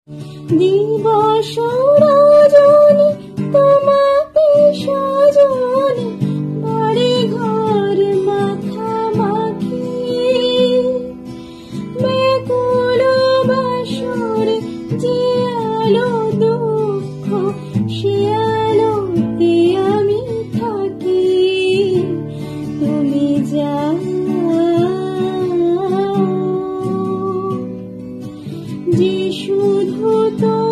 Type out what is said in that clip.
দিবস রজনী তোমাকে সজনী বাড়ি ঘর মাখামাখি ব্যাকুল বাসরে যে আলো দুঃখ সে আলোতে আমি থাকি তুমি যাও যে শুধু তো